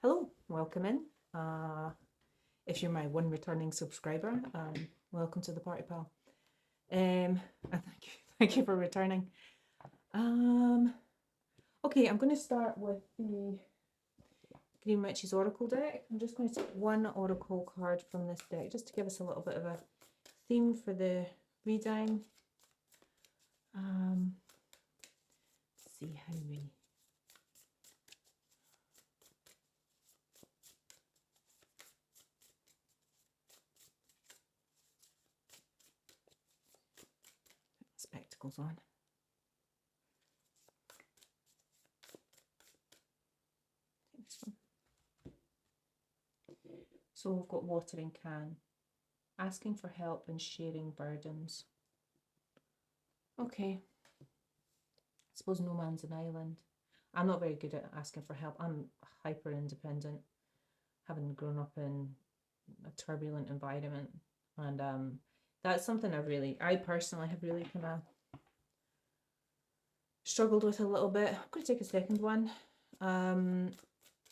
Hello, welcome in. If you're my one returning subscriber, welcome to the party, pal. And thank you for returning. Okay, I'm going to start with the Green Witch's Oracle deck. I'm just going to take one Oracle card from this deck just to give us a little bit of a theme for the reading. See how we spectacles on. This one. So we've got watering can, asking for help and sharing burdens. Okay. I suppose no man's an island. I'm not very good at asking for help. I'm hyper independent, having grown up in a turbulent environment, and that's something I personally have really kind of struggled with a little bit. I'm going to take a second one. In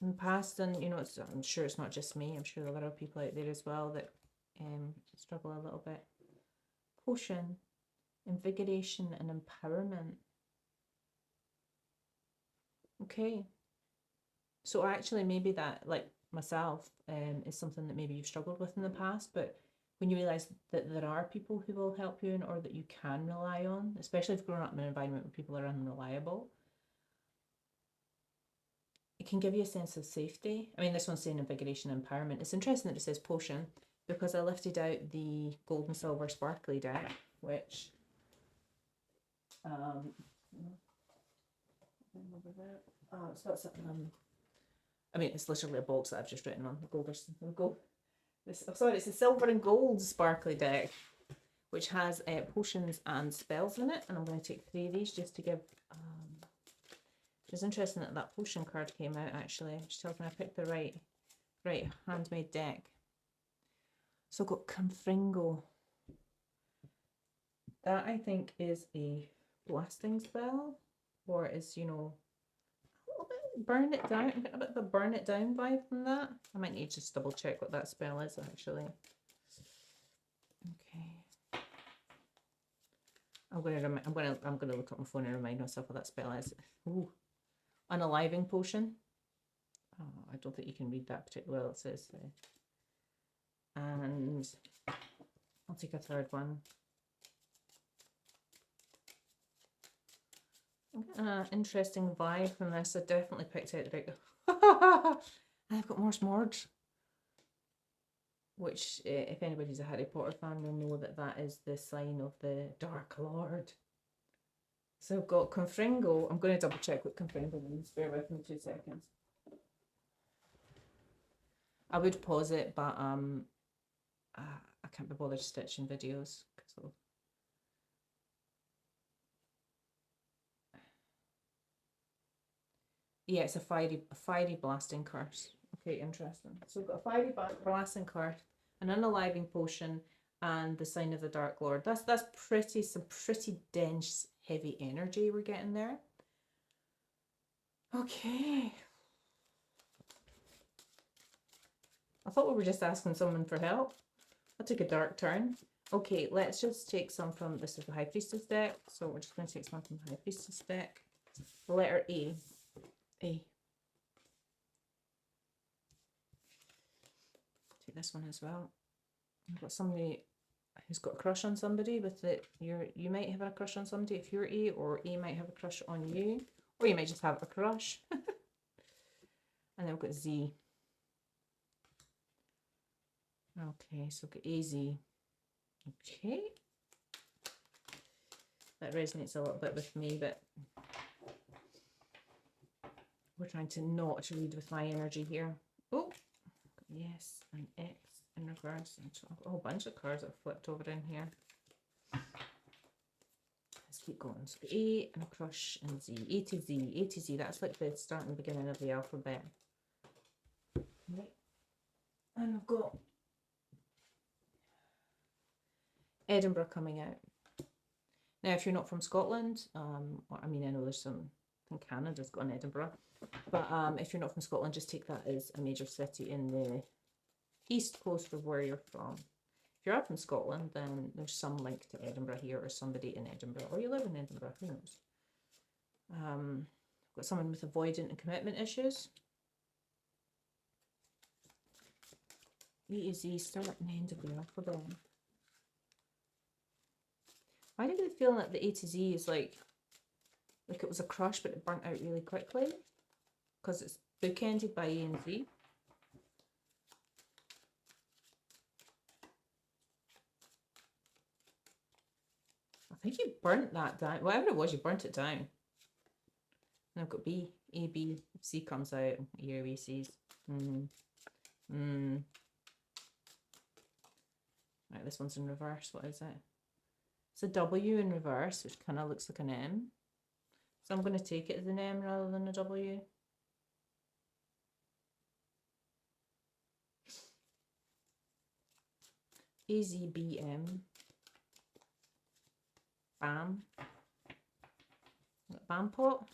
the past, and I'm sure it's not just me. I'm sure there are a lot of people out there as well that struggle a little bit. Potion, invigoration, and empowerment. Okay, so actually maybe that, like myself, is something that maybe you've struggled with in the past, but when you realise that there are people who will help you or that you can rely on, especially if you've grown up in an environment where people are unreliable, it can give you a sense of safety. I mean, this one's saying invigoration and empowerment. It's interesting that it says potion because I lifted out the gold and silver sparkly deck, which so it's I mean, it's literally a box that I've just written on the gold. It's a silver and gold sparkly deck, which has potions and spells in it, and I'm going to take 3 of these just to give. It's interesting that that potion card came out. Actually, which tells me I picked the right handmade deck. So I've got Confringo. That I think is a blasting spell, or is burn it down. I'm getting a bit of a burn it down vibe from that. I might need to just double check what that spell is actually. Okay. I'm gonna look up my phone and remind myself what that spell is. Ooh, unaliving potion. Oh, I don't think you can read that particularly well. It says, and I'll take a third one. Interesting vibe from this. I definitely picked out the right. I've got Morse Mords, which, if anybody's a Harry Potter fan, will know that that is the sign of the Dark Lord. So I've got Confringo. I'm going to double check what Confringo means. Bear with me 2 seconds. I would pause it, but I can't be bothered stitching videos. So. Yeah, it's a fiery blasting curse. Okay, interesting. So we've got a fiery blasting curse, an unaliving potion, and the sign of the Dark Lord. That's some pretty dense, heavy energy we're getting there. Okay. I thought we were just asking someone for help. I took a dark turn. Okay, let's just take some from, this is the High Priestess deck, so we're just going to take some from the High Priestess deck. The letter A. Take this one as well. I've got somebody who's got a crush on somebody with it. You might have a crush on somebody if you're A, or A might have a crush on you, or you might just have a crush. And then we've got Z. Okay, so we've got AZ. Okay. That resonates a little bit with me, but we're trying to not read with my energy here. Oh, yes, an X in reverse. I've got a whole bunch of cards that have flipped over in here. Let's keep going. So A and a crush and Z. A to Z. A to Z. That's like the start and beginning of the alphabet. Right. And I've got Edinburgh coming out. Now, if you're not from Scotland, I mean, I know there's some, I think Canada's got an Edinburgh. But if you're not from Scotland, just take that as a major city in the east coast of where you're from. If you're up in Scotland, then there's some link to Edinburgh here, or somebody in Edinburgh, or you live in Edinburgh, who knows. Got someone with avoidant and commitment issues. E to Z, start and end of the alphabet. I get the feeling that the A to Z is like it was a crush, but it burnt out really quickly because it's bookended by A and Z. I think you burnt that down. Whatever it was, you burnt it down. And I've got B, A, B, C comes out, E, B, C's. Right, this one's in reverse. What is it? It's a W in reverse, which kind of looks like an M. So I'm going to take it as an M rather than a W. AZBM. Bam. Bam pot.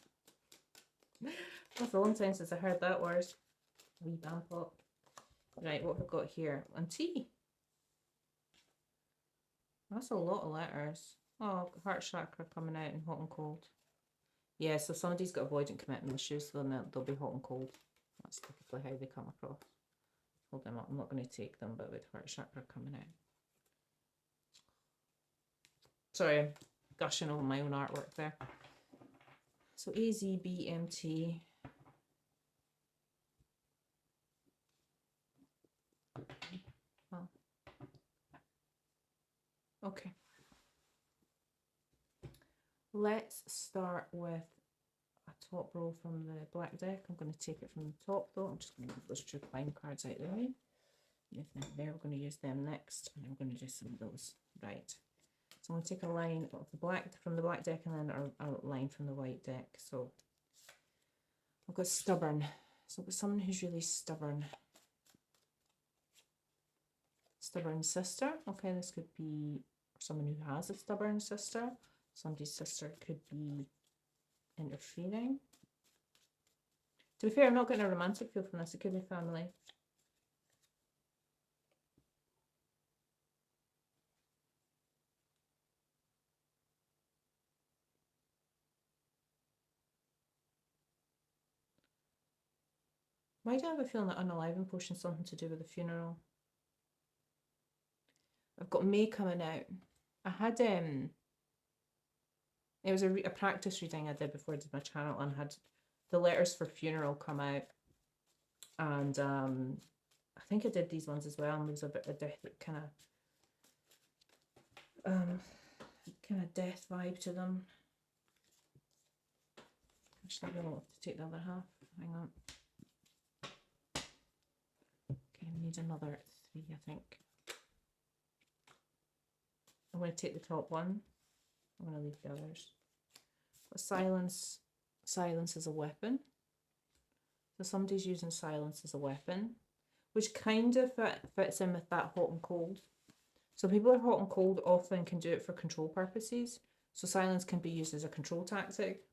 That's a long time since I heard that word. Wee bam pot. Right, what have we got here? And T. That's a lot of letters. Oh, heart chakra coming out in hot and cold. Yeah, so somebody's got avoidant commitment issues, so then they'll be hot and cold. That's typically how they come across. Hold them up. I'm not going to take them, but with heart chakra coming out. Sorry, I'm gushing over my own artwork there. So AZBMT. Oh. Okay. Let's start with a top row from the black deck. I'm going to take it from the top though. I'm just going to move those two pine cards out of the way. There, we're going to use them next, and I'm going to do some of those. Right. So I'm going to take a line of the black from the black deck and then a line from the white deck. So I've got stubborn. So I've got someone who's really stubborn. Stubborn sister. Okay, this could be someone who has a stubborn sister. Somebody's sister could be interfering. To be fair, I'm not getting a romantic feel from this. It could be family. Why do I have a feeling that unaliving potion is something to do with the funeral? I've got May coming out. I had it was a practice reading I did before I did my channel, and had the letters for funeral come out, and I think I did these ones as well, and there was a bit of death, kind of death vibe to them. Actually, I don't have to take the other half. Hang on. Okay, I need another 3, I think. I'm going to take the top one. I'm going to leave the others. But silence is a weapon. So somebody's using silence as a weapon, which kind of fits in with that hot and cold. So people who are hot and cold often can do it for control purposes. So silence can be used as a control tactic,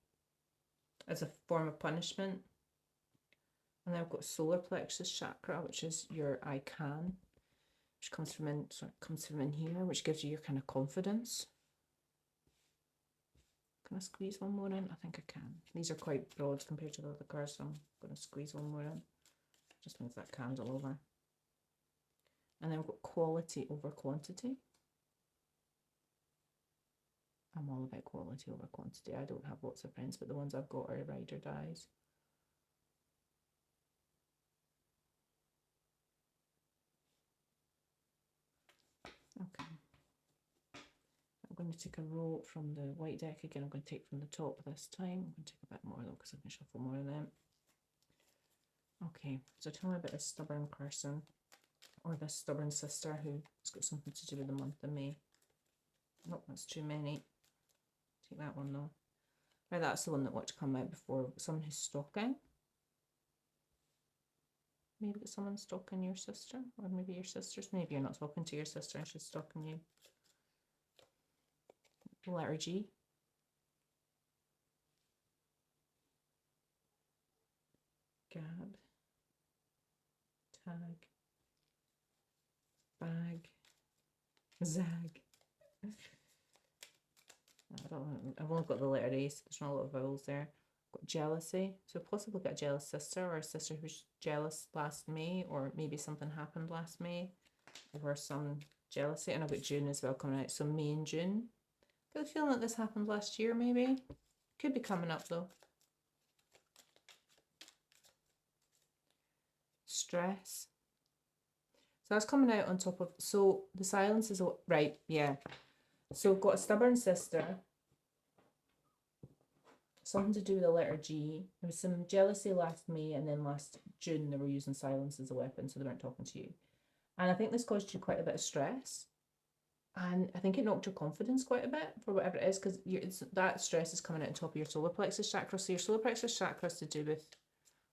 as a form of punishment. And then I've got solar plexus chakra, which is your I can, which comes from in here, which gives you your kind of confidence. Can I squeeze one more in? I think I can. These are quite broad compared to the other cards, so I'm going to squeeze one more in. Just move that candle over. And then we've got quality over quantity. I'm all about quality over quantity. I don't have lots of friends, but the ones I've got are ride or dies. Okay. I'm going to take a row from the white deck again. I'm going to take from the top this time. I'm going to take a bit more though, because I can shuffle more of them. Okay, so tell me about this stubborn person, or this stubborn sister who's got something to do with the month of May. Nope, that's too many. Take that one though. Right, that's the one that watched come out before. Someone who's stalking. Maybe someone's stalking your sister, or maybe your sister's. Maybe you're not talking to your sister and she's stalking you. Letter G. Gab. Tag. Bag. Zag. I've only got the letter A, so there's not a lot of vowels there. Got jealousy, so possibly got a jealous sister or a sister who's jealous last May, or maybe something happened last May over some jealousy. And I've got June as well coming out, so May and June. I get the feeling that this happened last year, maybe. Could be coming up though. Stress. So that's coming out on top of, so the silence is, right, yeah. So got a stubborn sister. Something to do with the letter G. There was some jealousy last May, and then last June they were using silence as a weapon, so they weren't talking to you. And I think this caused you quite a bit of stress. And I think it knocked your confidence quite a bit for whatever it is, because that stress is coming out on top of your solar plexus chakra. So your solar plexus chakra is to do with,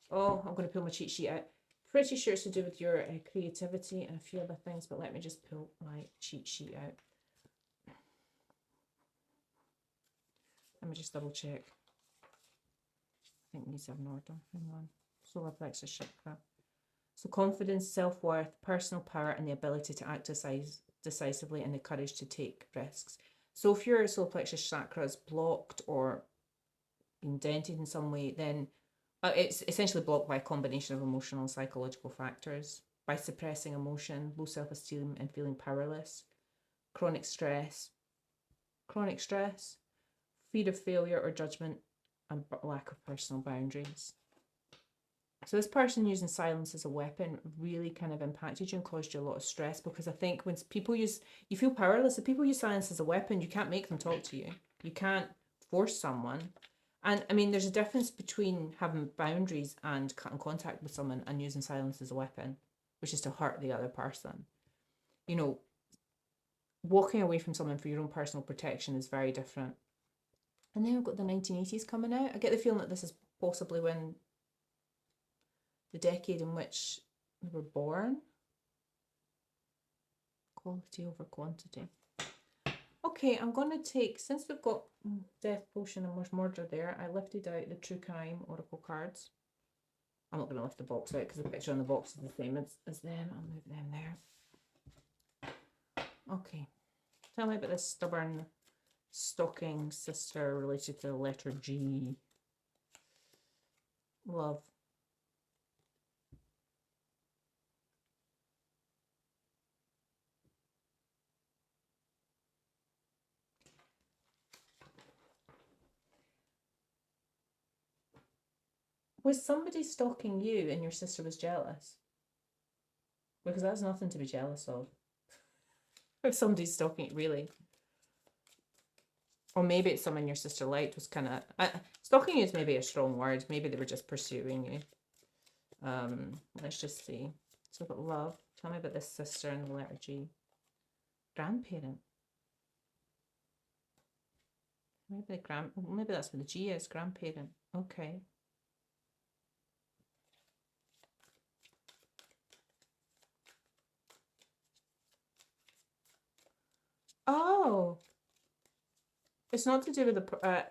oh, I'm going to pull my cheat sheet out. Pretty sure it's to do with your creativity and a few other things, but let me just pull my cheat sheet out. Let me just double check. I think these are in order. Hang on. Solar plexus chakra. So confidence, self-worth, personal power, and the ability to act decisively and the courage to take risks. So if your solar plexus chakra is blocked or indented in some way, then it's essentially blocked by a combination of emotional and psychological factors. By suppressing emotion, low self-esteem, and feeling powerless, chronic stress, fear of failure or judgment, and lack of personal boundaries. So this person using silence as a weapon really kind of impacted you and caused you a lot of stress, because I think when people you feel powerless. If people use silence as a weapon, you can't make them talk to you. You can't force someone. And I mean, there's a difference between having boundaries and cutting contact with someone and using silence as a weapon, which is to hurt the other person. You know, walking away from someone for your own personal protection is very different. And then we've got the 1980s coming out. I get the feeling that this is possibly when the decade in which we were born. Quality over quantity. Okay, I'm going to take, since we've got Death Potion and Mush Murder there, I lifted out the True Crime Oracle cards. I'm not going to lift the box out because the picture on the box is the same as them. I'll move them there. Okay, tell me about this stubborn, stalking sister related to the letter G. Love. Was somebody stalking you and your sister was jealous? Because that's nothing to be jealous of. If somebody's stalking you, really. Or maybe it's someone your sister liked, was kind of... stalking you is maybe a strong word. Maybe they were just pursuing you. Let's just see. So we've got love. Tell me about this sister and the letter G. Grandparent. Maybe that's what the G is, grandparent. Okay. Oh, it's not to do with the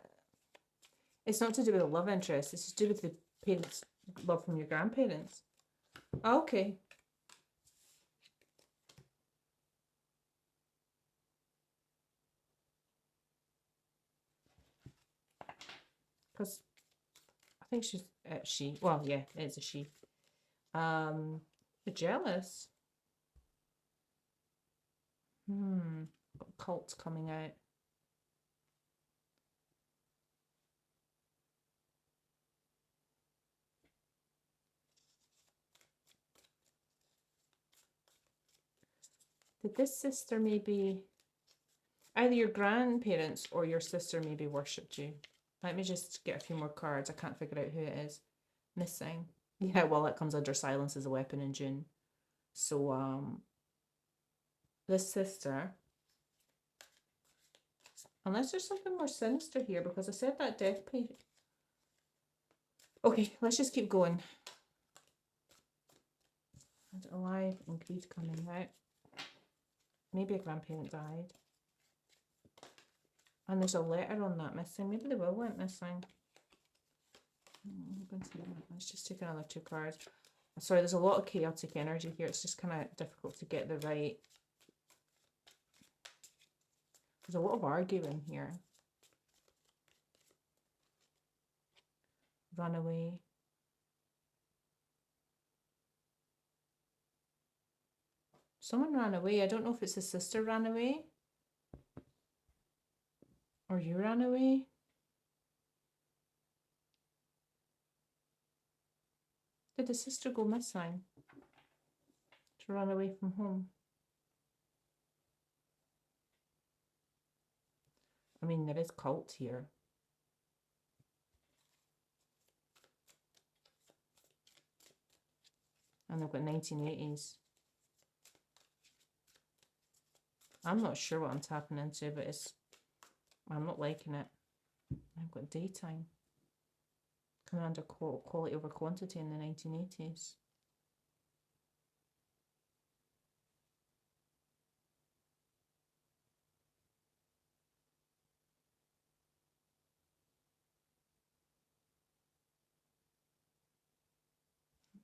it's not to do with the love interest. It's to do with the parents' love from your grandparents. Okay. Because I think she's she. Well, yeah, it's a she. Jealous. Got cults coming out. Did this sister maybe, either your grandparents or your sister maybe worshipped you? Let me just get a few more cards. I can't figure out who it is. Missing. Yeah, well, it comes under silence as a weapon in June. So, this sister, unless there's something more sinister here, because I said that death patient. Okay, let's just keep going. And alive and greed coming out. Maybe a grandparent died. And there's a letter on that missing. Maybe the will went missing. Let's just take another 2 cards. Sorry, there's a lot of chaotic energy here. It's just kind of difficult to get the right. There's a lot of arguing here. Run away. Someone ran away. I don't know if it's his sister ran away. Or you ran away. Did the sister go missing? To run away from home? I mean, there is cult here. And they've got 1980s. I'm not sure what I'm tapping into, but I'm not liking it. I've got daytime. Coming under quality over quantity in the 1980s.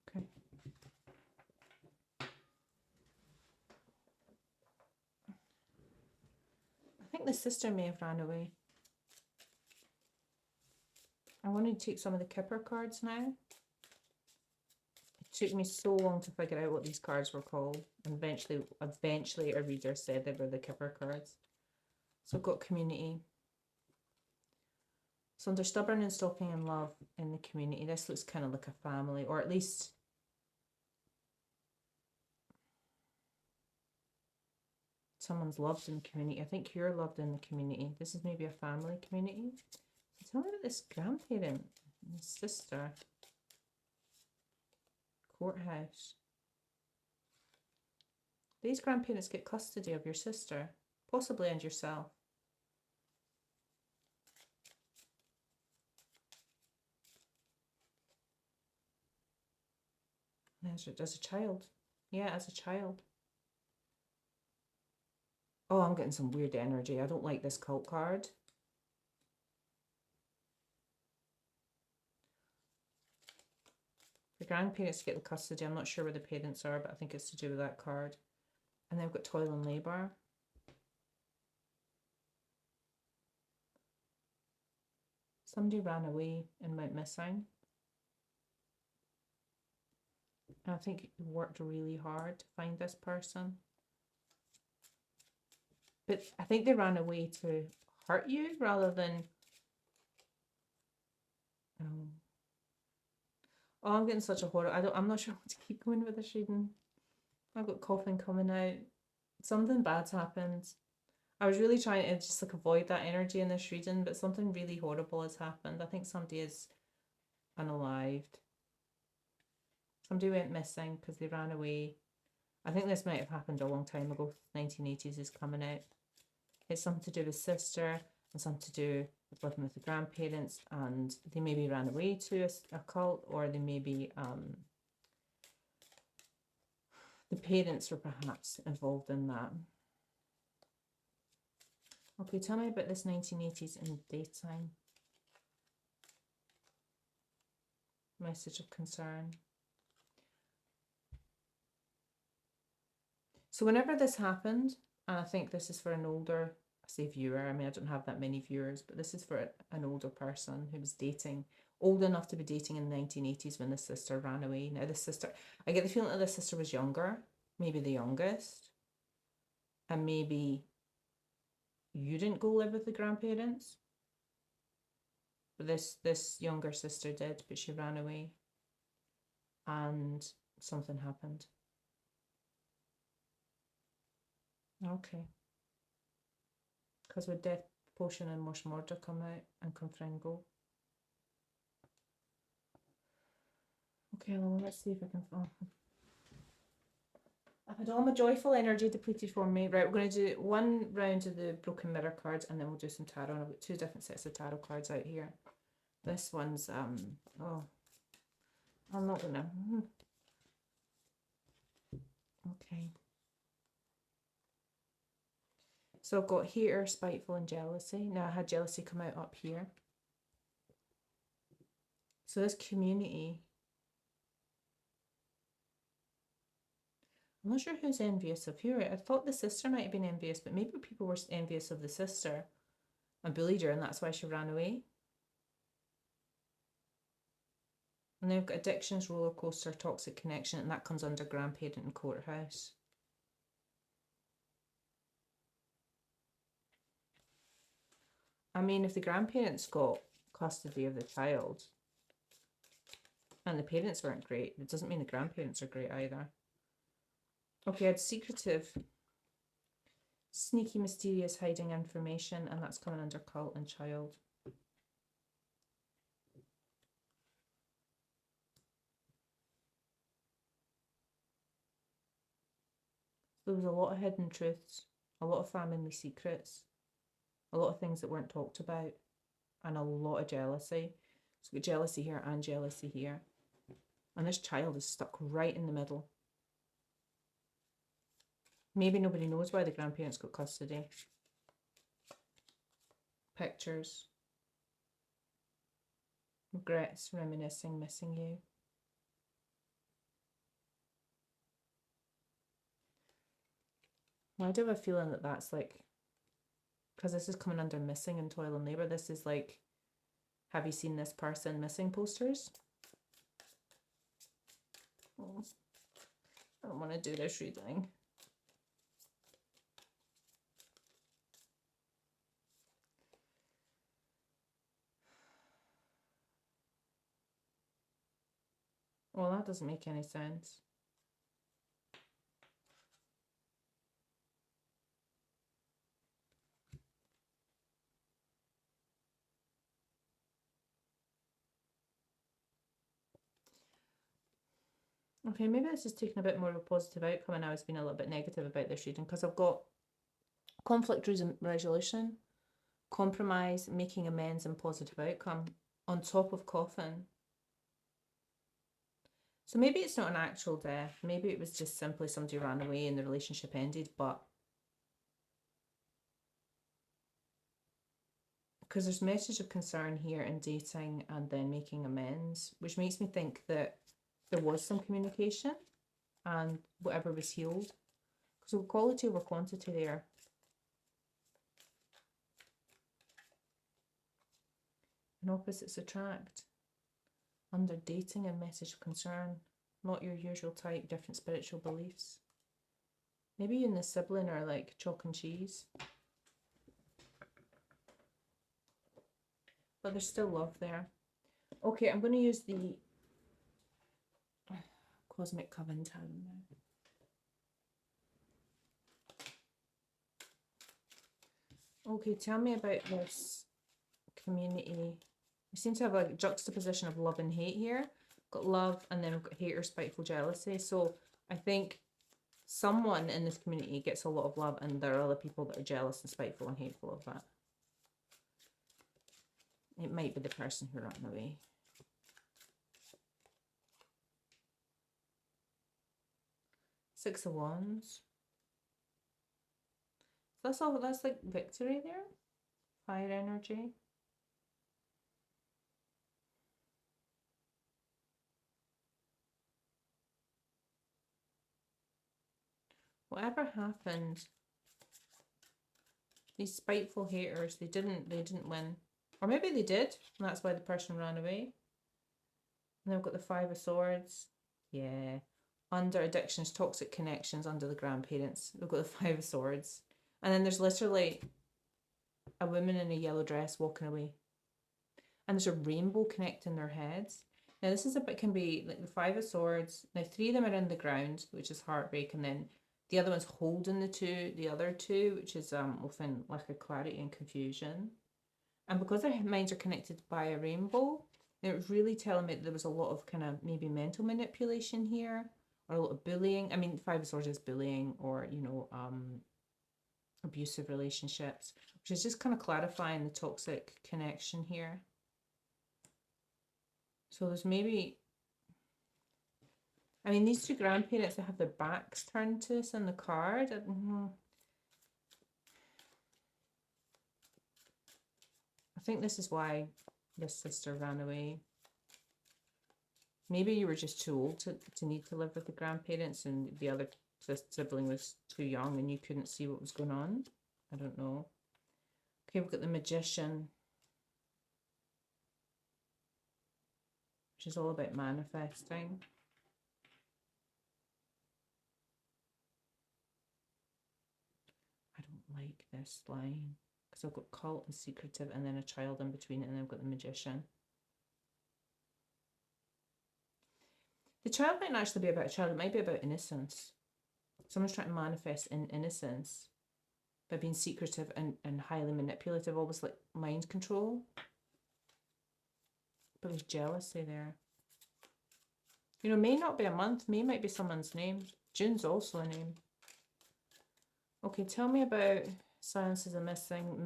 Okay. I think the sister may have ran away. I want to take some of the Kipper cards now. It took me so long to figure out what these cards were called. And eventually a reader said they were the Kipper cards. So I've got community. So under stubborn and stopping in love in the community, this looks kind of like a family, or at least someone's loved in the community. I think you're loved in the community. This is maybe a family community. So tell me about this grandparent and sister. Courthouse. These grandparents get custody of your sister, possibly, and yourself. As a child. Yeah, as a child. Oh, I'm getting some weird energy. I don't like this cult card. The grandparents get the custody. I'm not sure where the parents are, but I think it's to do with that card. And then we've got toil and labour. Somebody ran away and went missing. And I think you worked really hard to find this person. But I think they ran away to hurt you rather than... Oh, I'm getting such a horror. I'm not sure what to keep going with this reading. I've got coughing coming out. Something bad's happened. I was really trying to just like avoid that energy in this reading, but something really horrible has happened. I think somebody is unalived. Somebody went missing because they ran away. I think this might have happened a long time ago. 1980s is coming out. It's something to do with sister and something to do with living with the grandparents, and they maybe ran away to a cult, or they maybe the parents were perhaps involved in that. Okay, tell me about this 1980s in daytime. Message of concern. So whenever this happened, and I think this is for an older, I say viewer, I mean, I don't have that many viewers, but this is for an older person who was dating, old enough to be dating in the 1980s when the sister ran away. Now this sister, I get the feeling that this sister was younger, maybe the youngest, and maybe you didn't go live with the grandparents, but this younger sister did, but she ran away, and something happened. Okay. Because with Death Potion and Mosh Murder come out and Confringo. Okay, well, let's see if I can... Oh. I've had all my joyful energy depleted for me. Right, we're going to do one round of the Broken Mirror cards, and then we'll do some tarot. And I've got 2 different sets of tarot cards out here. This one's, oh, I'm not going to... Okay. So I've got hater, spiteful, and jealousy. Now I had jealousy come out up here. So this community, I'm not sure who's envious of who. I thought the sister might have been envious, but maybe people were envious of the sister and bullied her, and that's why she ran away. And then we've got addictions, roller coaster, toxic connection, and that comes under grandparent and courthouse. I mean, if the grandparents got custody of the child and the parents weren't great, it doesn't mean the grandparents are great either. Okay, I had secretive, sneaky, mysterious, hiding information, and that's coming under cult and child. There was a lot of hidden truths, a lot of family secrets, a lot of things that weren't talked about, and a lot of jealousy. So we've got jealousy here and jealousy here. And this child is stuck right in the middle. Maybe nobody knows why the grandparents got custody. Pictures. Regrets, reminiscing, missing you. Well, I do have a feeling that that's like, because this is coming under missing and toil and labour, this is like, have you seen this person missing posters? Oh, I don't want to do this reading. Well, that doesn't make any sense. Okay, maybe this is taking a bit more of a positive outcome and I was being a little bit negative about this reading because I've got conflict resolution, compromise, making amends and positive outcome on top of coffin. So maybe it's not an actual death. Maybe it was just simply somebody ran away and the relationship ended, but because there's message of concern here in dating and then making amends, which makes me think that there was some communication and whatever was healed. So quality over quantity there. And opposites attract. Under dating and message of concern. Not your usual type, different spiritual beliefs. Maybe you and the sibling are like chalk and cheese. But there's still love there. Okay, I'm going to use the Cosmic Coven Tarot now. Okay, tell me about this community. We seem to have a juxtaposition of love and hate here. We've got love and then we've got hate or spiteful jealousy. So I think someone in this community gets a lot of love and there are other people that are jealous and spiteful and hateful of that. It might be the person who ran away. Six of Wands. That's all. That's like victory there. Fire energy. Whatever happened, these spiteful haters, they didn't win. Or maybe they did, and that's why the person ran away. And then we've got the Five of Swords. Yeah. Under addictions, toxic connections, under the grandparents. We've got the Five of Swords. And then there's literally a woman in a yellow dress walking away. And there's a rainbow connecting their heads. Now this is a bit, can be like the Five of Swords. Now 3 of them are in the ground, which is heartbreak, and then the other one's holding the other two, which is often like a clarity and confusion. And because their minds are connected by a rainbow, it was really telling me that there was a lot of kind of maybe mental manipulation here, or a lot of bullying. I mean, Five of Swords is bullying, or abusive relationships, which is just kind of clarifying the toxic connection here. So there's maybe, I mean, these two grandparents that have their backs turned to us in the card. I think this is why this sister ran away. Maybe you were just too old to need to live with the grandparents and the other sibling was too young and you couldn't see what was going on. I don't know. Okay, we've got the Magician, which is all about manifesting. I don't like this line because I've got cult and secretive and then a child in between it, and then I've got the Magician. The child might not actually be about a child, it might be about innocence. Someone's trying to manifest in innocence by being secretive and highly manipulative, almost like mind control. But there's jealousy there. You know, may not be a month, may might be someone's name. June's also a name. Okay, tell me about silences are missing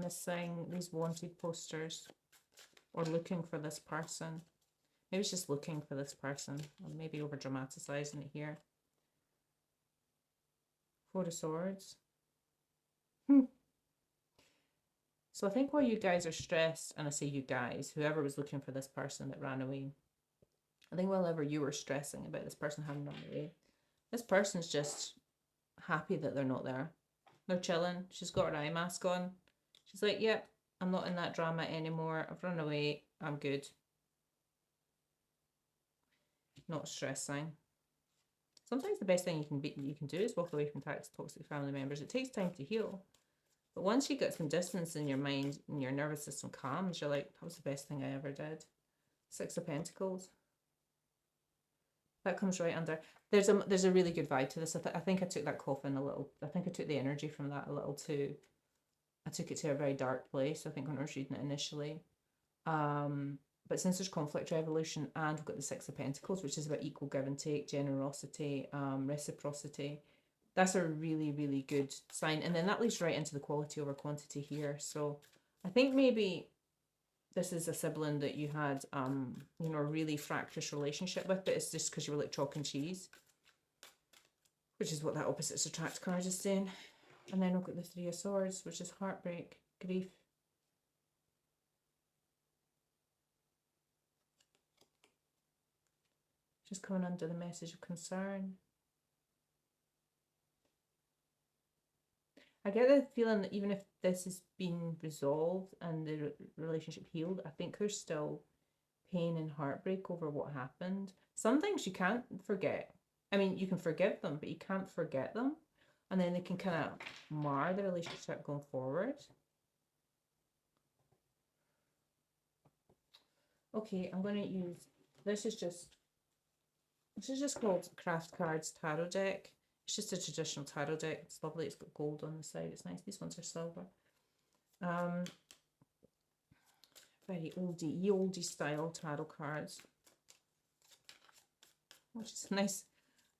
these wanted posters, or looking for this person. Maybe it's just looking for this person, or maybe over dramatizing it here. Four of Swords. So I think while you guys are stressed, and I say you guys, whoever was looking for this person that ran away, I think while ever you were stressing about this person having run away, this person's just happy that they're not there. They're chilling. She's got her eye mask on. She's like, yep, I'm not in that drama anymore. I've run away. I'm good. Not stressing. Sometimes the best thing you can do is walk away from toxic family members. It takes time to heal. But once you get some distance in your mind and your nervous system calms, you're like, that was the best thing I ever did. Six of Pentacles. That comes right under. There's a really good vibe to this. I think I took that coffin a little. I think I took the energy from that a little too. I took it to a very dark place, I think, when I was reading it initially. But since there's conflict resolution and we've got the Six of Pentacles, which is about equal give and take, generosity, reciprocity, that's a really, really good sign. And then that leads right into the quality over quantity here. So I think maybe this is a sibling that you had, you know, a really fractious relationship with, but it's just because you were like chalk and cheese, which is what that opposites attract card is saying. And then we've got the Three of Swords, which is heartbreak, grief. Just coming under the message of concern. I get the feeling that even if this has been resolved and the relationship healed, I think there's still pain and heartbreak over what happened. Some things you can't forget. I mean, you can forgive them, but you can't forget them. And then they can kind of mar the relationship going forward. Okay, I'm going to use, this is just called Craft Cards Tarot Deck. It's just a traditional tarot deck. It's lovely. It's got gold on the side. It's nice. These ones are silver. Very oldie style tarot cards. Which is a nice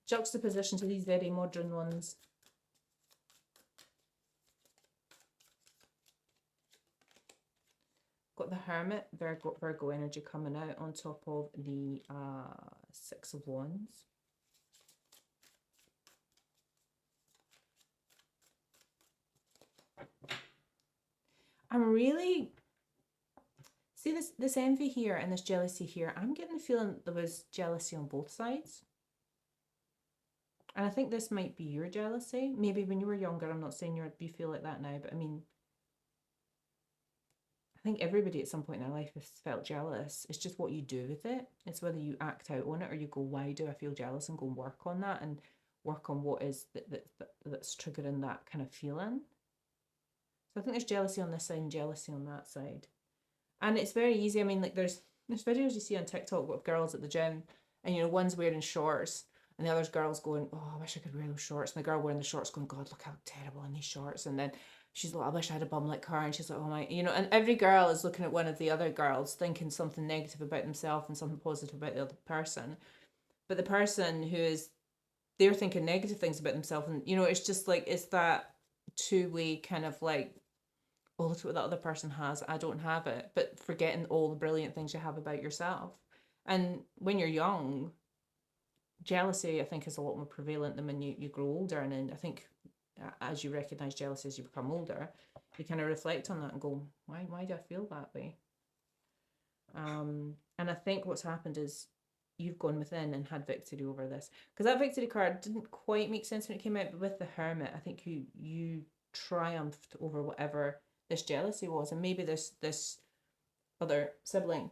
juxtaposition to these very modern ones. Got the Hermit, Virgo energy coming out on top of the Six of Wands. I'm really, see this envy here and this jealousy here. I'm getting the feeling there was jealousy on both sides. And I think this might be your jealousy. Maybe when you were younger, I'm not saying you feel like that now, but I mean, I think everybody at some point in their life has felt jealous. It's just what you do with it. It's whether you act out on it or you go, why do I feel jealous, and go and work on that and work on what is that's triggering that kind of feeling. So I think there's jealousy on this side and jealousy on that side. And it's very easy. I mean, like there's videos you see on TikTok with girls at the gym, and you know, one's wearing shorts and the other's girl's going, oh, I wish I could wear those shorts. And the girl wearing the shorts going, God, look how terrible in these shorts. And then she's like, I wish I had a bum like her. And she's like, oh my, you know, and every girl is looking at one of the other girls thinking something negative about themselves and something positive about the other person. But the person who is, they're thinking negative things about themselves. And, you know, it's just like, it's that two-way kind of like, oh, look at what that other person has, I don't have it. But forgetting all the brilliant things you have about yourself. And when you're young, jealousy, I think, is a lot more prevalent than when you grow older. And then I think as you recognise jealousy as you become older, you kind of reflect on that and go, why do I feel that way? And I think what's happened is you've gone within and had victory over this. Because that victory card didn't quite make sense when it came out, but with the Hermit, I think you triumphed over whatever this jealousy was, and maybe this other sibling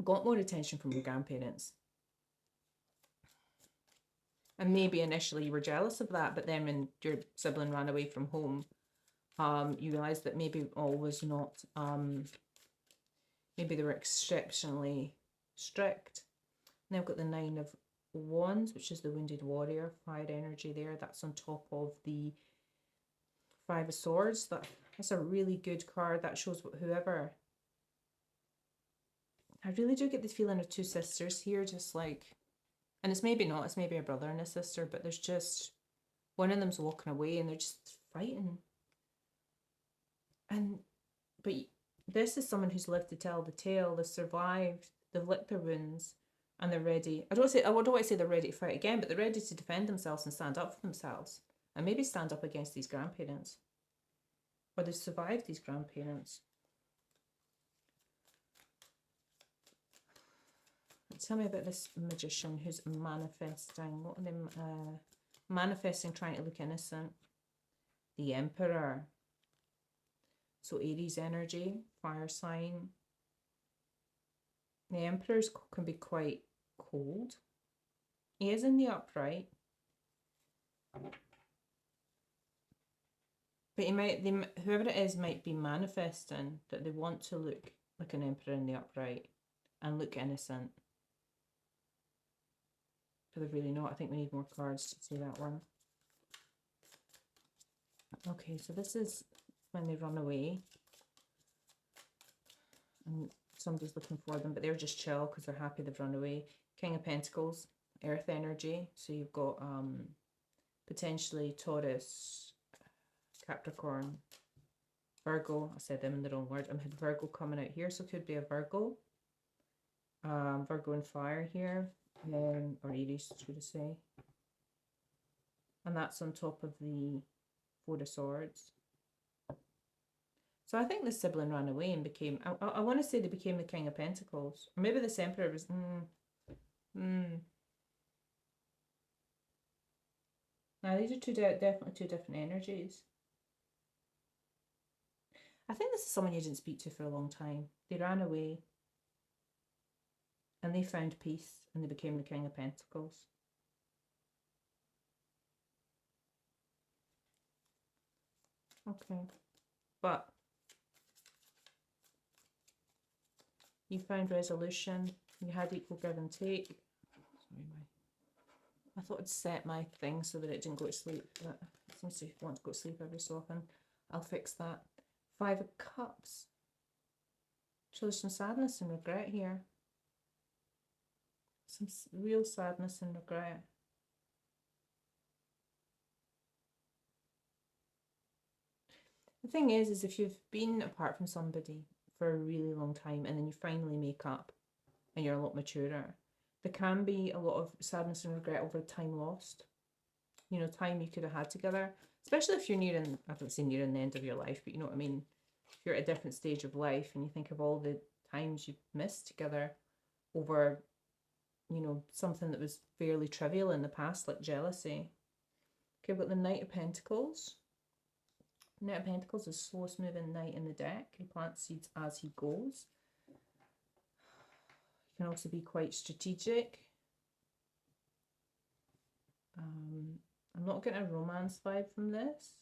got more attention from your grandparents. And maybe initially you were jealous of that, but then when your sibling ran away from home, you realised that maybe all was not, maybe they were exceptionally strict. Now I've got the 9 of Wands, which is the Wounded Warrior, fire energy there. That's on top of the 5 of Swords. That's a really good card. That shows whoever... I really do get the feeling of 2 sisters here, just like... And it's maybe not, it's maybe a brother and a sister, but there's just... One of them's walking away and they're just fighting. But this is someone who's lived to tell the tale. They've survived, they've licked their wounds, and they're ready. I don't want to say they're ready to fight again, but they're ready to defend themselves and stand up for themselves. And maybe stand up against these grandparents. Or they've survived these grandparents. Tell me about this magician who's manifesting. What are they manifesting, trying to look innocent? The Emperor. So Aries energy, fire sign. The Emperors can be quite cold. He is in the upright. But whoever it is might be manifesting that they want to look like an Emperor in the upright and look innocent. But they're really not. I think we need more cards to say that one. Okay, so this is when they run away. And somebody's looking for them, but they're just chill because they're happy they've run away. King of Pentacles, earth energy. So you've got potentially Taurus, Capricorn, Virgo. I said them in the wrong word. I had Virgo coming out here, so it could be a Virgo. Virgo and fire here. Or Aries, should I say. And that's on top of the 4 of Swords. So I think the sibling ran away and became... I want to say they became the King of Pentacles. Or maybe this Emperor was... Now, these are definitely 2 different energies. I think this is someone you didn't speak to for a long time. They ran away. And they found peace. And they became the King of Pentacles. Okay. But you found resolution. You had equal give and take. Sorry, I thought I'd set my thing so that it didn't go to sleep. But it seems to want to go to sleep every so often. I'll fix that. 5 of Cups. So there's some sadness and regret here. Some real sadness and regret. The thing is if you've been apart from somebody for a really long time and then you finally make up and you're a lot maturer, there can be a lot of sadness and regret over time lost. You know, time you could have had together, especially if you're nearing, I don't say nearing the end of your life, but you know what I mean. If you're at a different stage of life and you think of all the times you've missed together over, you know, something that was fairly trivial in the past, like jealousy. Okay, we've got the Knight of Pentacles. Knight of Pentacles is slowest moving knight in the deck. He plants seeds as he goes. He can also be quite strategic. I'm not getting a romance vibe from this.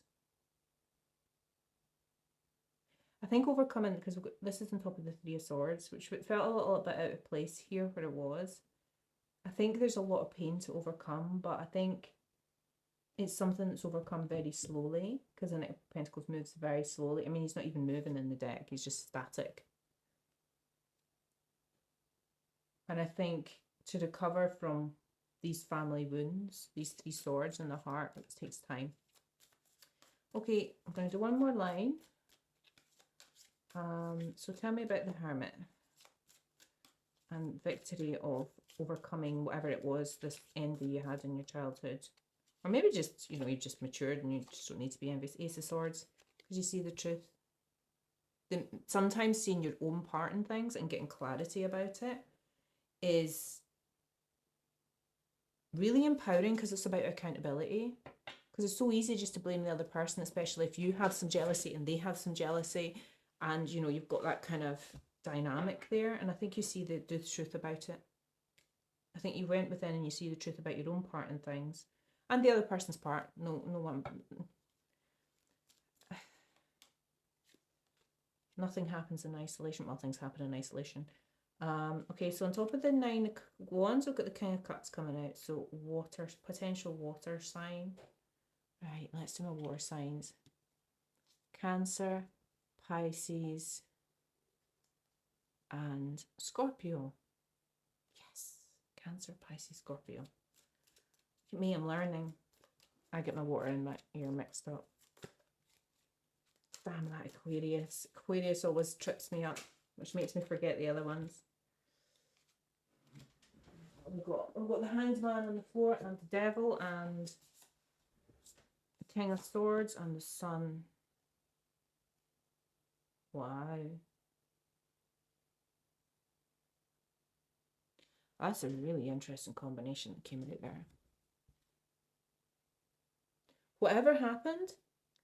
I think overcoming, because this is on top of the 3 of Swords, which felt a little bit out of place here where it was. I think there's a lot of pain to overcome, but I think it's something that's overcome very slowly, because the Knight of Pentacles moves very slowly. I mean, he's not even moving in the deck, he's just static. And I think to recover from these family wounds, these 3 swords in the heart, it takes time. Okay, I'm going to do one more line. So tell me about the Hermit and victory of overcoming whatever it was, this envy you had in your childhood. Or maybe just, you know, you've just matured and you just don't need to be envious. Ace of Swords, because you see the truth. Then sometimes seeing your own part in things and getting clarity about it is really empowering because it's about accountability. Because it's so easy just to blame the other person, especially if you have some jealousy and they have some jealousy, and you know you've got that kind of dynamic there. And I think you see the truth about it. I think you went within and you see the truth about your own part in things, and the other person's part. No one. Nothing happens in isolation. Well, things happen in isolation. Okay, so on top of the 9 of Wands, we've got the King of Cups coming out. So water, potential water sign. Right, let's do my water signs. Cancer, Pisces, and Scorpio. Yes, Cancer, Pisces, Scorpio. Look at me, I'm learning. I get my water and my ear mixed up. Damn that Aquarius. Aquarius always trips me up, which makes me forget the other ones. We've got the Hanged Man on the floor, and the Devil, and the King of Swords, and the Sun. Wow. That's a really interesting combination that came out there. Whatever happened,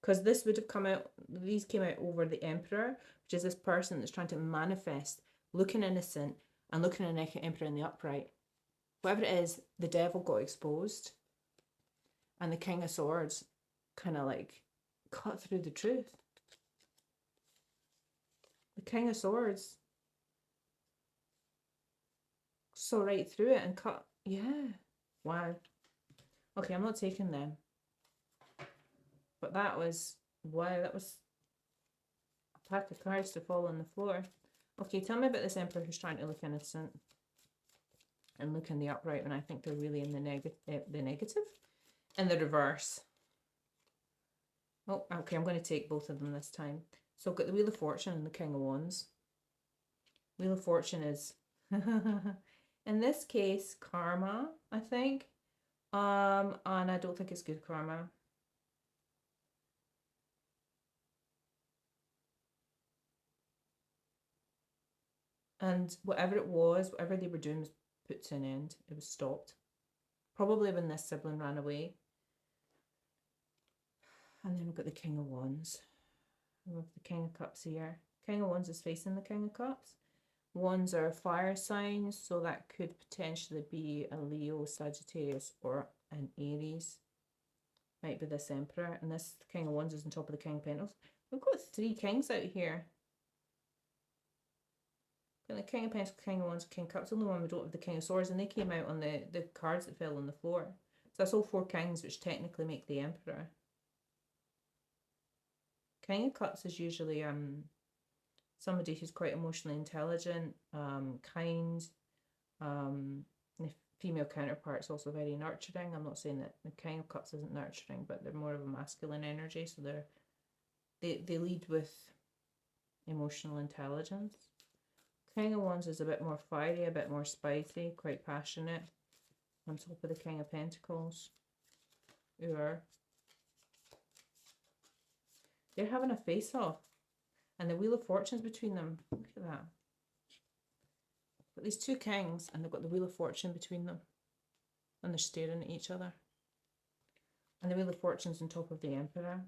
because this would have come out, these came out over the Emperor, which is this person that's trying to manifest, looking innocent, and looking at an Emperor in the upright. Whatever it is, the Devil got exposed, and the King of Swords kind of like cut through the truth. The King of Swords saw right through it and cut. Yeah. Wow. Okay, I'm not taking them. But that was, wow, that was a pack of cards to fall on the floor. Okay, tell me about this Emperor who's trying to look innocent and look in the upright when I think they're really in the negative. In the reverse. Oh, okay, I'm going to take both of them this time. So I've got the Wheel of Fortune and the King of Wands. Wheel of Fortune is, in this case, karma, I think. And I don't think it's good karma. And whatever it was, whatever they were doing was put to an end. It was stopped. Probably when this sibling ran away. And then we've got the King of Wands. We have the King of Cups here. King of Wands is facing the King of Cups. Wands are fire signs, so that could potentially be a Leo, Sagittarius, or an Aries. Might be this Emperor. And this King of Wands is on top of the King of Pentacles. We've got 3 kings out here. The King of Pentacles, King of Wands, King of Cups. The only one we don't have the King of Swords, and they came out on the cards that fell on the floor. So that's all 4 kings, which technically make the Emperor. King of Cups is usually somebody who's quite emotionally intelligent, kind. The female counterpart's also very nurturing. I'm not saying that the King of Cups isn't nurturing, but they're more of a masculine energy, so they lead with emotional intelligence. King of Wands is a bit more fiery, a bit more spicy, quite passionate. On top of the King of Pentacles. They're having a face-off. And the Wheel of Fortune's between them. Look at that. But these 2 kings, and they've got the Wheel of Fortune between them. And they're staring at each other. And the Wheel of Fortune's on top of the Emperor.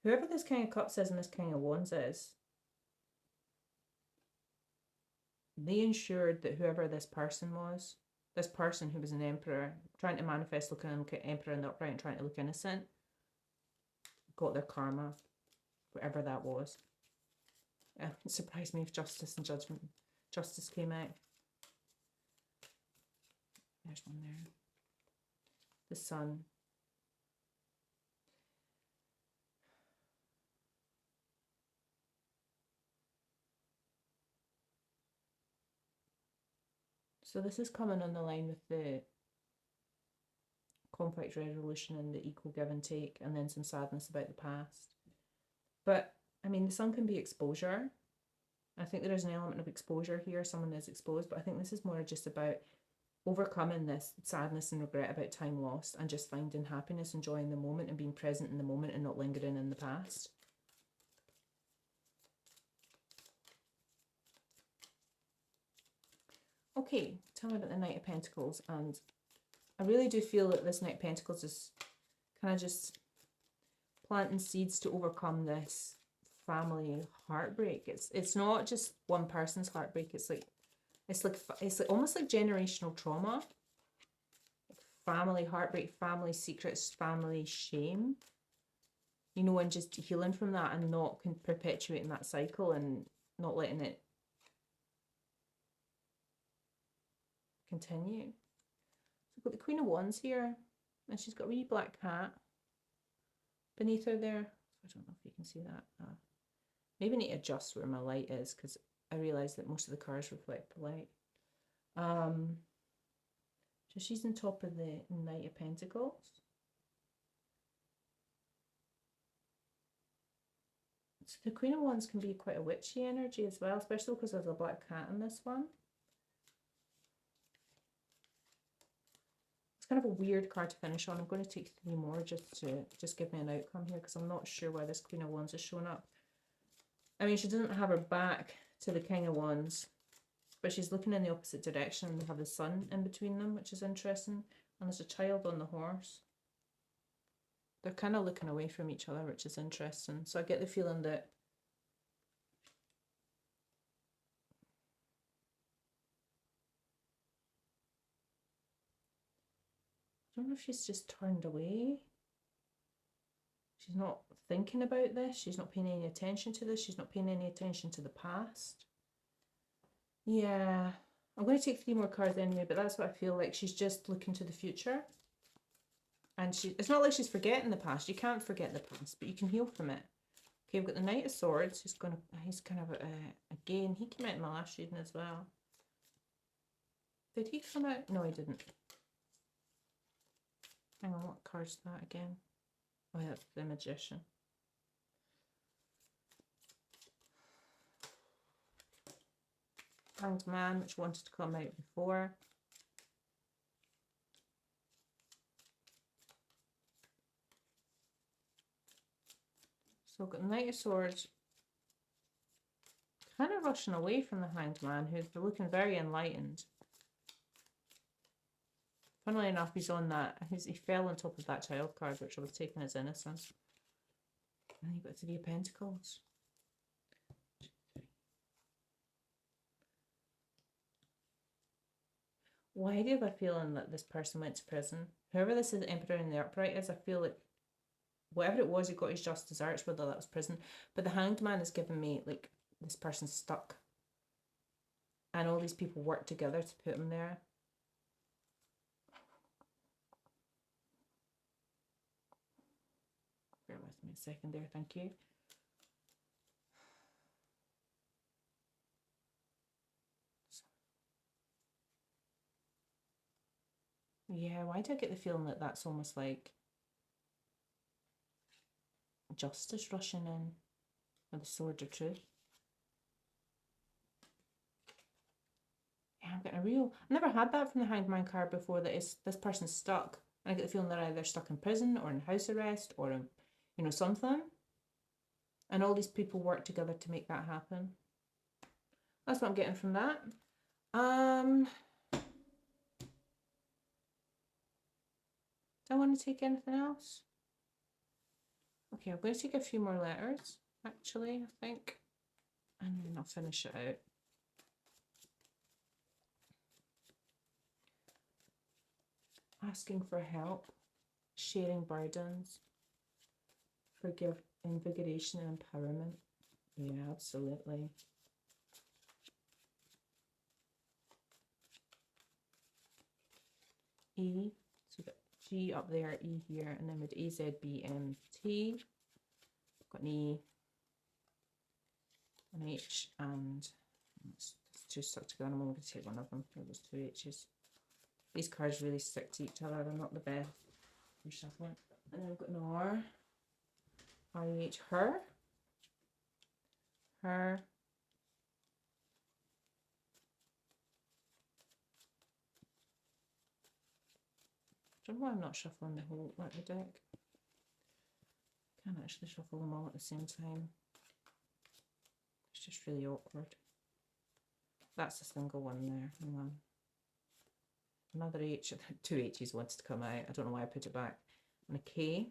Whoever this King of Cups is and this King of Wands is, they ensured that whoever this person was, this person who was an Emperor, trying to manifest looking at Emperor in the upright and trying to look innocent, got their karma, whatever that was. It surprised me if Justice and Judgment, Justice came out. There's one there. The Sun. So this is coming on the line with the conflict resolution and the equal give and take, and then some sadness about the past. But, I mean, the Sun can be exposure. I think there is an element of exposure here. Someone is exposed, but I think this is more just about overcoming this sadness and regret about time lost and just finding happiness, enjoying the moment and being present in the moment and not lingering in the past. Okay, tell me about the Knight of Pentacles. And I really do feel that this Knight of Pentacles is kind of just planting seeds to overcome this family heartbreak. It's not just one person's heartbreak. It's like almost like generational trauma, family heartbreak, family secrets, family shame. You know, and just healing from that and not perpetuating that cycle and not letting it continue. So we've got the Queen of Wands here, and she's got a wee black cat beneath her there. I don't know if you can see that. Maybe I need to adjust where my light is because I realise that most of the cards reflect the light. So she's on top of the Knight of Pentacles. So the Queen of Wands can be quite a witchy energy as well, especially because there's a black cat in this one. It's kind of a weird card to finish on. I'm going to take 3 more just to give me an outcome here because I'm not sure why this Queen of Wands is showing up. I mean, she doesn't have her back to the King of Wands, but she's looking in the opposite direction and they have the sun in between them, which is interesting. And there's a child on the horse. They're kind of looking away from each other, which is interesting. So I get the feeling that I don't know if she's just turned away. She's not thinking about this. She's not paying any attention to this. She's not paying any attention to the past. Yeah, I'm going to take 3 more cards anyway, but that's what I feel like. She's just looking to the future. And it's not like she's forgetting the past. You can't forget the past, but you can heal from it. Okay, we've got the Knight of Swords. He's kind of, again, he came out in my last reading as well. Did he come out? No, he didn't. Hang on, what card's that again? Oh, yeah, that's the Magician. Hanged Man, which wanted to come out before. So we've got the Knight of Swords kind of rushing away from the Hanged Man, who's looking very enlightened. Funnily enough, he's on that. He fell on top of that child card, which I was taking as innocence. And you've got 3 of Pentacles. Why do I have a feeling that this person went to prison? Whoever this is, Emperor in the Upright is, I feel like whatever it was, he got his just desserts, whether that was prison. But the Hanged Man is giving me, like, this person's stuck. And all these people work together to put him there. Bear with me a second there, thank you. Yeah, why do I get the feeling that that's almost like justice rushing in with the Sword of Truth? Yeah, I'm getting a real... I've never had that from the Hanged Man card before, that is, this person's stuck. And I get the feeling they're either stuck in prison or in house arrest or in, you know, something. And all these people work together to make that happen. That's what I'm getting from that. Do I want to take anything else? Okay, I'm going to take a few more letters, actually, I think. And then I'll finish it out. Asking for help, sharing burdens, forgive, invigoration and empowerment. Yeah, absolutely. E, so we've got G up there, E here, and then with A, Z, B, M, T. Got an E, an H, and it's 2 stuck together. I'm only going to take one of them. Those 2 H's. These cards really stick to each other. They're not the best. Reshuffle. And then I've got an R. R-E-H, her. Her. I don't know why I'm not shuffling the whole the deck. I can't actually shuffle them all at the same time. It's just really awkward. That's a single one there. Hang on. another H, 2 H's wants to come out. I don't know why I put it back. And a K.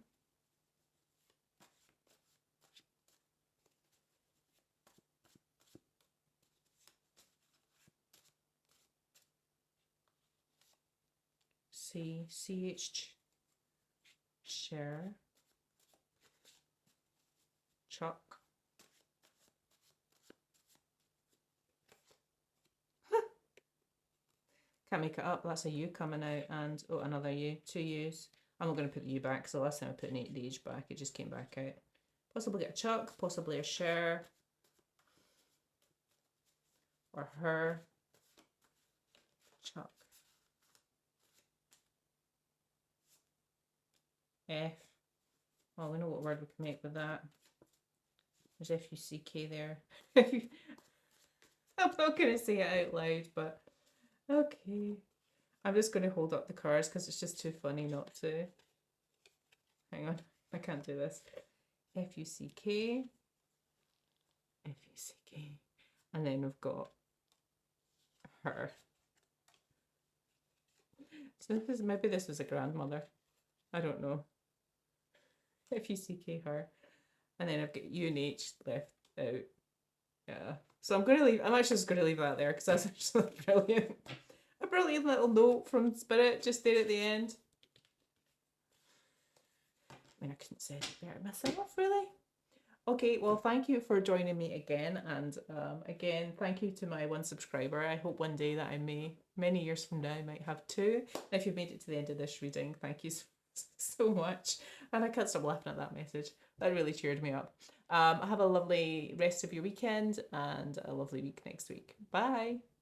C, CH, share, chuck. Can't make it up. That's a U coming out, and oh, another U. 2 U's. I'm not going to put the U back, so last time I put the H back, it just came back out. Possibly get a chuck, possibly a share, or her. Chuck. F. Well, we know what word we can make with that. There's F-U-C-K there. I'm not going to say it out loud, but okay. I'm just going to hold up the cards because it's just too funny not to. Hang on, I can't do this. F-U-C-K. F-U-C-K. And then we've got her. So maybe this was a grandmother. I don't know. F-U-C-K, her. And then I've got U and H left out. Yeah. So I'm actually just going to leave that there because that's actually brilliant. A brilliant little note from Spirit just there at the end. I mean, I couldn't say it better myself, really. Okay, well, thank you for joining me again. And again, thank you to my 1 subscriber. I hope one day that I may, many years from now, I might have 2. If you've made it to the end of this reading, thank you so much. And I can't stop laughing at that message. That really cheered me up. Have a lovely rest of your weekend and a lovely week next week. Bye.